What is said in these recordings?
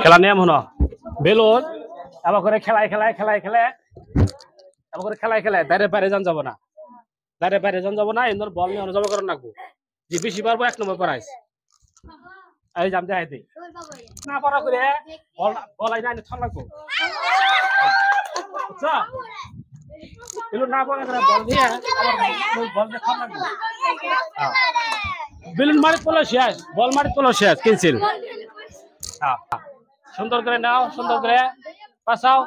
খেলা নিয়ম হলো বেলুন আবার করে খেলায় আবার করে খেলায় দাঁড়ে বাইরে যান যাব না এন্দর বল নিয়ে জমা করেন রাখবো যে বেশি পারবো 1 নম্বর প্রাইজ এই জাম দেখাইতে না পারা করে বলাই না ছল লাগবো আচ্ছা বেলুন না পারা করে বল দিয়ে বল দিয়ে ছল লাগবো বেলুন মারি তোলা শেষ বল মারি তোলা শেষ ক্যান্সেল সুন্দর করে নাও সুন্দর করে পাসাও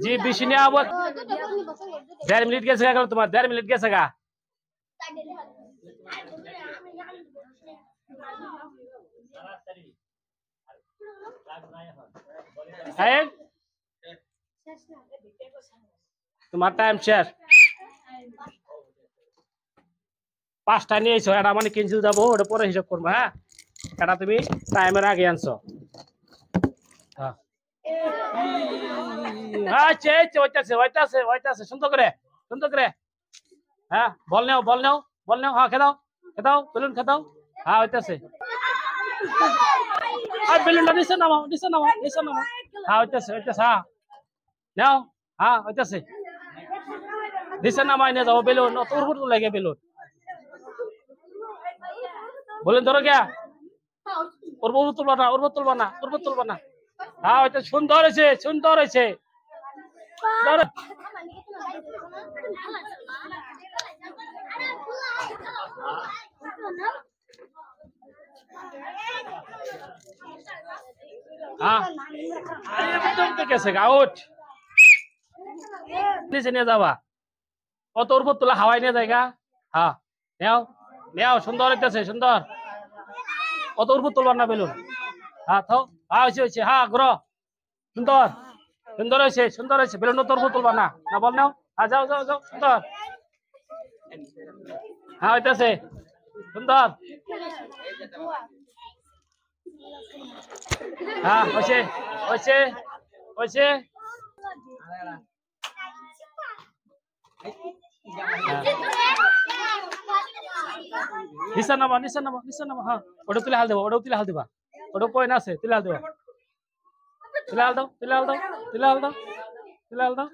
जी बेशी नहीं आवत 1.5 मिनट कैसे का तुम्हारा 1.5 मिनट कैसे का तुम्हारा टाइम शेयर 5টা নিয়ে এসো এটা মানে ক্যান্সেল যাবো ওটা পরে হিসাব করব হ্যাঁ এটা তুমি টাইমের আগে আনছো হ্যাঁ আচ্ছা ওইটাছে সুন্দর করে হ্যাঁ বল নাও হ্যাঁ খেদাও বেলুন খেদাও হ্যাঁ ওইটাছে আর বেলুনটা নিচে নামাও হ্যাঁ ওইটাছে হ্যাঁ নাও হ্যাঁ ওইটাছে নিচে নামাই নিয়ে যাবো বেলুন তোর উপর লাগে বেলুন বলেন ধরো গিয়া ওর তুলবা না হ্যাঁ ওইটা সুন্দর হয়েছে আউট নিচে নিয়ে যাবা কত ওর উপর তোলা হাওয়াই নিয়ে জায়গা হ্যাঁ নেও সুন্দর হইতেছে সুন্দর কত উপর তুলবার না বেলুন হ্যাঁ হয়েছে হ্যাঁ ঘুরো সুন্দর হয়েছে বেলুন তোর উপর তুলবা না বল নাও হ্যাঁ যাও সুন্দর হ্যাঁ হইতেছে সুন্দর হ্যাঁ হয়েছে নিচে নামা হ্যাঁ ওটা তুলে হাল দেবা ওটা পয়েন্ট আছে তুলে হাল দেবা তুলে হাল দাও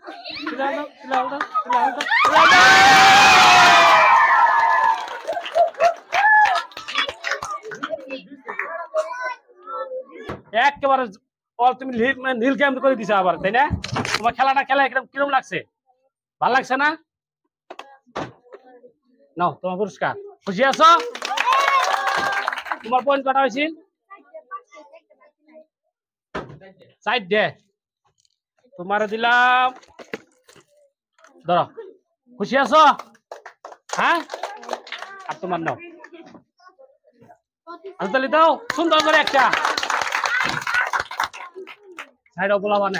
একেবারে তুমি নীল গেম করে দিছো আবার তাই না তোমার খেলা একদম কিরম লাগছে ভাল লাগছে না নাও তোমার পুরস্কার খুশি আছো তোমার পয়েন্ট কটা হয়েছিল 4 তোমার দিলাম ধরো খুশি আছো হ্যাঁ আর তোমার নাও তাহলে দাও সুন্দর করে একটা সাইড বলা বানা